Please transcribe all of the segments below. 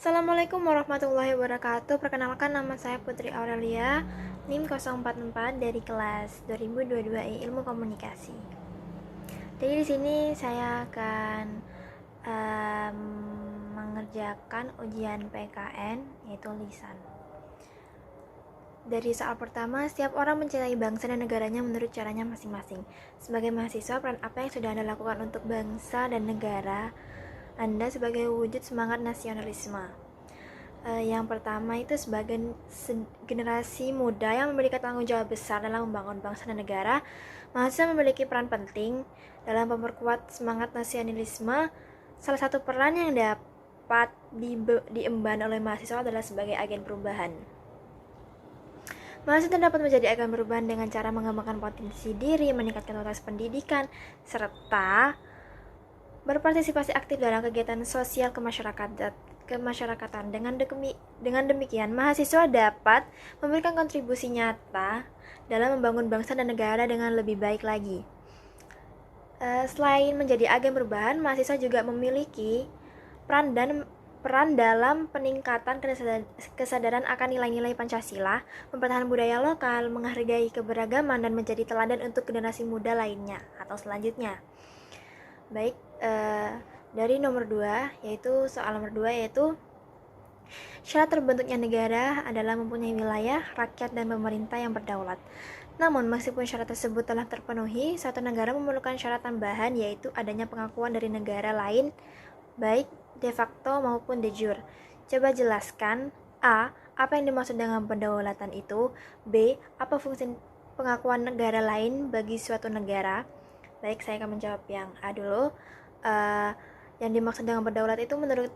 Assalamualaikum warahmatullahi wabarakatuh. Perkenalkan, nama saya Putri Aurelia, NIM 044 dari kelas 2022I Ilmu Komunikasi. Jadi di sini saya akan mengerjakan ujian PKN, yaitu lisan. Dari soal pertama, setiap orang mencintai bangsa dan negaranya menurut caranya masing-masing. Sebagai mahasiswa, peran apa yang sudah Anda lakukan untuk bangsa dan negara Anda sebagai wujud semangat nasionalisme? Yang pertama itu sebagai generasi muda yang memiliki tanggung jawab besar dalam membangun bangsa dan negara, mahasiswa memiliki peran penting dalam memperkuat semangat nasionalisme. Salah satu peran yang dapat diemban oleh mahasiswa adalah sebagai agen perubahan. Mahasiswa dapat menjadi agen perubahan dengan cara mengembangkan potensi diri, meningkatkan kualitas pendidikan, serta berpartisipasi aktif dalam kegiatan sosial kemasyarakatan. Dengan demikian, mahasiswa dapat memberikan kontribusi nyata dalam membangun bangsa dan negara dengan lebih baik lagi. Selain menjadi agen perubahan, mahasiswa juga memiliki peran dalam peningkatan kesadaran akan nilai-nilai Pancasila, mempertahankan budaya lokal, menghargai keberagaman, dan menjadi teladan untuk generasi muda lainnya atau selanjutnya. Baik, dari nomor 2, yaitu soal nomor 2, yaitu syarat terbentuknya negara adalah mempunyai wilayah, rakyat, dan pemerintah yang berdaulat. Namun, meskipun syarat tersebut telah terpenuhi, suatu negara memerlukan syarat tambahan, yaitu adanya pengakuan dari negara lain, baik de facto maupun de jure. Coba jelaskan: A. Apa yang dimaksud dengan pendaulatan itu? B. Apa fungsi pengakuan negara lain bagi suatu negara? Baik, saya akan menjawab yang A dulu. Yang dimaksud dengan berdaulat itu menurut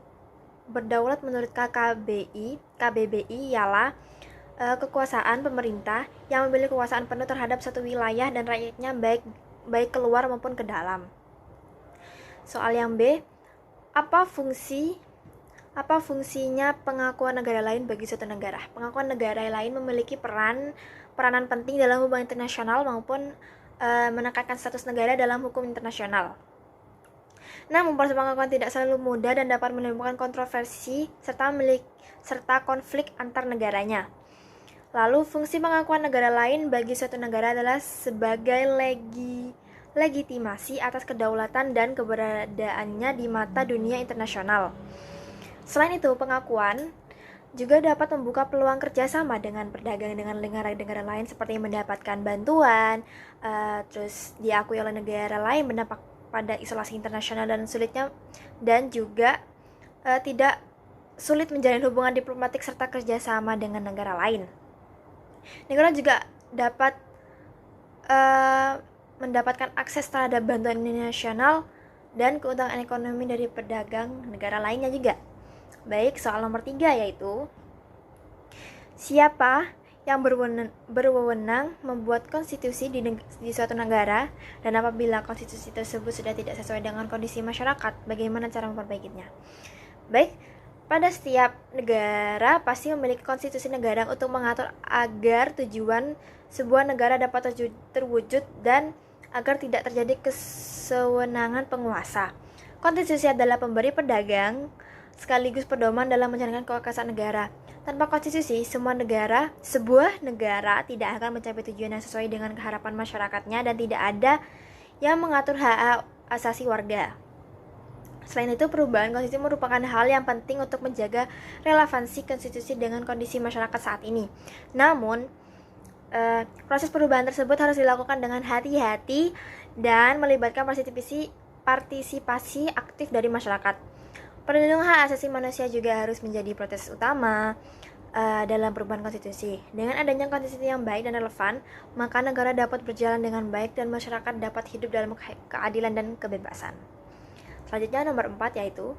KBBI ialah kekuasaan pemerintah yang memiliki kekuasaan penuh terhadap satu wilayah dan rakyatnya, baik keluar maupun ke dalam. Soal yang B, apa fungsinya pengakuan negara lain bagi suatu negara? Pengakuan negara lain memiliki peranan penting dalam hubungan internasional maupun menekankan status negara dalam hukum internasional. Namun, proses pengakuan tidak selalu mudah dan dapat menimbulkan kontroversi serta konflik antar negaranya. Lalu, fungsi pengakuan negara lain bagi suatu negara adalah sebagai legitimasi atas kedaulatan dan keberadaannya di mata dunia internasional. Selain itu, pengakuan juga dapat membuka peluang kerjasama dengan perdagangan dengan negara-negara lain, seperti mendapatkan bantuan, terus diakui oleh negara lain, berdampak pada isolasi internasional dan juga tidak sulit menjalin hubungan diplomatik serta kerjasama dengan negara lain. Negara juga dapat mendapatkan akses terhadap bantuan internasional dan keuntungan ekonomi dari pedagang negara lainnya juga. Baik, soal nomor 3, yaitu siapa yang berwenang membuat konstitusi di suatu negara, dan apabila konstitusi tersebut sudah tidak sesuai dengan kondisi masyarakat, bagaimana cara memperbaikinya? Baik, pada setiap negara pasti memiliki konstitusi negara untuk mengatur agar tujuan sebuah negara dapat terwujud dan agar tidak terjadi kesewenangan penguasa. Konstitusi adalah pemberi pedagang sekaligus pedoman dalam menjalankan kekuasaan negara. Tanpa konstitusi, sebuah negara tidak akan mencapai tujuan yang sesuai dengan harapan masyarakatnya dan tidak ada yang mengatur hak asasi warga. Selain itu, perubahan konstitusi merupakan hal yang penting untuk menjaga relevansi konstitusi dengan kondisi masyarakat saat ini. Namun, proses perubahan tersebut harus dilakukan dengan hati-hati dan melibatkan partisipasi aktif dari masyarakat. Perlindungan hak asasi manusia juga harus menjadi prioritas utama dalam perubahan konstitusi. Dengan adanya konstitusi yang baik dan relevan, maka negara dapat berjalan dengan baik dan masyarakat dapat hidup dalam keadilan dan kebebasan. Selanjutnya nomor 4, yaitu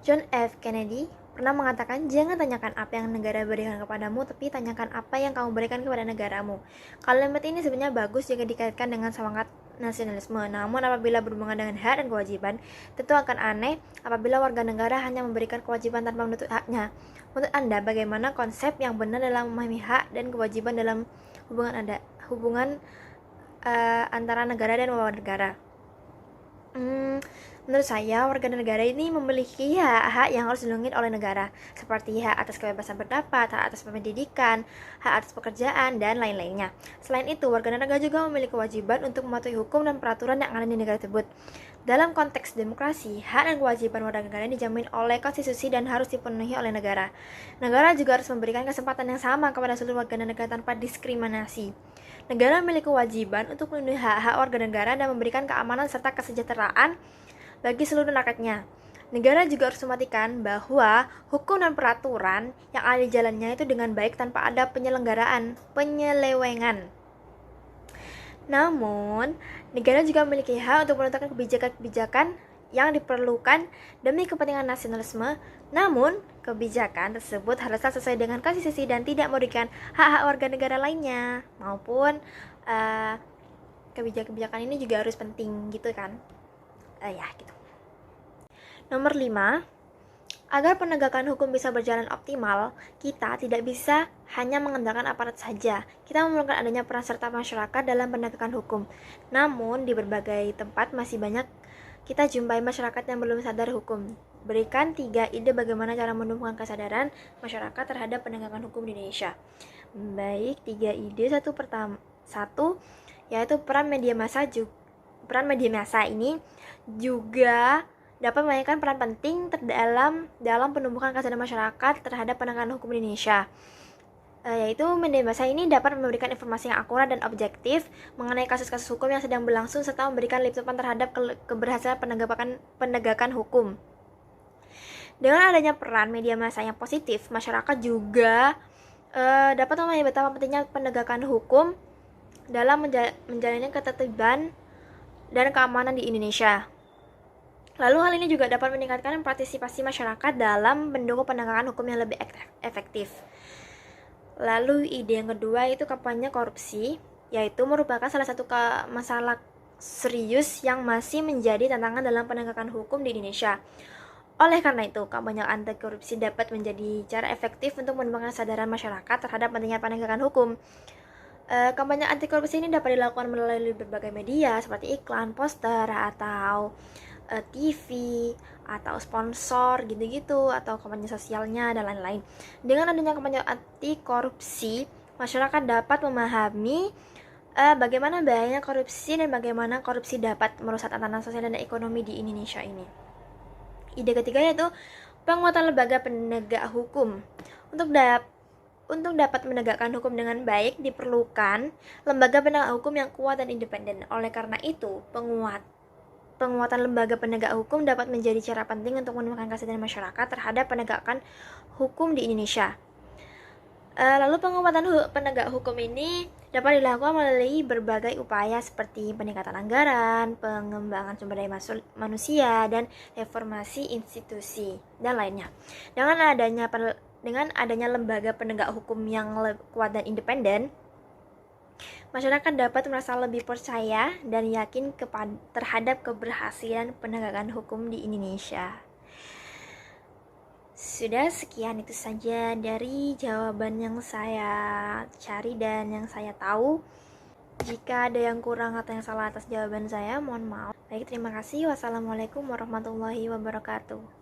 John F. Kennedy pernah mengatakan, jangan tanyakan apa yang negara berikan kepadamu, tapi tanyakan apa yang kamu berikan kepada negaramu. Kalimat ini sebenarnya bagus jika dikaitkan dengan semangat nasionalisme. Namun apabila berhubungan dengan hak dan kewajiban, tentu akan aneh apabila warga negara hanya memberikan kewajiban tanpa menuntut haknya. Menurut Anda, bagaimana konsep yang benar dalam memahami hak dan kewajiban dalam hubungan antara negara dan warga negara? Menurut saya, warga negara ini memiliki hak-hak yang harus dilindungi oleh negara, seperti hak atas kebebasan berpendapat, hak atas pendidikan, hak atas pekerjaan, dan lain-lainnya. Selain itu, warga negara juga memiliki kewajiban untuk mematuhi hukum dan peraturan yang ada di negara tersebut. Dalam konteks demokrasi, hak dan kewajiban warga negara dijamin oleh konstitusi dan harus dipenuhi oleh negara. Negara juga harus memberikan kesempatan yang sama kepada seluruh warga negara tanpa diskriminasi. Negara memiliki kewajiban untuk melindungi hak-hak warga negara dan memberikan keamanan serta kesejahteraan bagi seluruh rakyatnya. Negara juga harus memastikan bahwa hukum dan peraturan yang ada di jalannya itu dengan baik tanpa ada penyelewengan. Namun, negara juga memiliki hak untuk menentukan kebijakan-kebijakan yang diperlukan demi kepentingan nasionalisme. Namun, kebijakan tersebut haruslah sesuai dengan konstitusi dan tidak merugikan hak-hak warga negara lainnya, maupun kebijakan-kebijakan ini juga harus penting gitu kan. Gitu. Nomor 5, agar penegakan hukum bisa berjalan optimal, kita tidak bisa hanya mengandalkan aparat saja. Kita memerlukan adanya peran serta masyarakat dalam penegakan hukum. Namun, di berbagai tempat masih banyak kita jumpai masyarakat yang belum sadar hukum. Berikan 3 ide bagaimana cara menumbuhkan kesadaran masyarakat terhadap penegakan hukum di Indonesia. Baik, 3 ide. Satu, yaitu peran media massa ini juga dapat memainkan peran penting dalam penumbuhan kesadaran masyarakat terhadap penegakan hukum di Indonesia. Yaitu media massa ini dapat memberikan informasi yang akurat dan objektif mengenai kasus-kasus hukum yang sedang berlangsung serta memberikan liputan terhadap keberhasilan penegakan hukum. Dengan adanya peran media massa yang positif, masyarakat juga dapat memahami betapa pentingnya penegakan hukum dalam menjalani ketertiban dan keamanan di Indonesia. Lalu hal ini juga dapat meningkatkan partisipasi masyarakat dalam mendukung penegakan hukum yang lebih efektif. Lalu ide yang kedua itu kampanye korupsi, yaitu merupakan salah satu masalah serius yang masih menjadi tantangan dalam penegakan hukum di Indonesia. Oleh karena itu, kampanye anti korupsi dapat menjadi cara efektif untuk menumbuhkan kesadaran masyarakat terhadap pentingnya penegakan hukum. Kampanye anti korupsi ini dapat dilakukan melalui berbagai media seperti iklan, poster, atau TV, atau sponsor gitu-gitu, atau kampanye sosialnya dan lain-lain. Dengan adanya kampanye anti korupsi, masyarakat dapat memahami bagaimana bahayanya korupsi dan bagaimana korupsi dapat merusak tatanan sosial dan ekonomi di Indonesia ini. Ide ketiga yaitu penguatan lembaga penegak hukum. Untuk dapat menegakkan hukum dengan baik diperlukan lembaga penegak hukum yang kuat dan independen. Oleh karena itu, penguatan lembaga penegak hukum dapat menjadi cara penting untuk menumbuhkan kesadaran masyarakat terhadap penegakan hukum di Indonesia. Lalu penguatan penegak hukum ini dapat dilakukan melalui berbagai upaya seperti peningkatan anggaran, pengembangan sumber daya manusia, dan reformasi institusi dan lainnya. Dengan adanya lembaga penegak hukum yang kuat dan independen, masyarakat dapat merasa lebih percaya dan yakin terhadap keberhasilan penegakan hukum di Indonesia. Sudah, sekian itu saja dari jawaban yang saya cari dan yang saya tahu. Jika ada yang kurang atau yang salah atas jawaban saya, mohon maaf. Baik, terima kasih. Wassalamualaikum warahmatullahi wabarakatuh.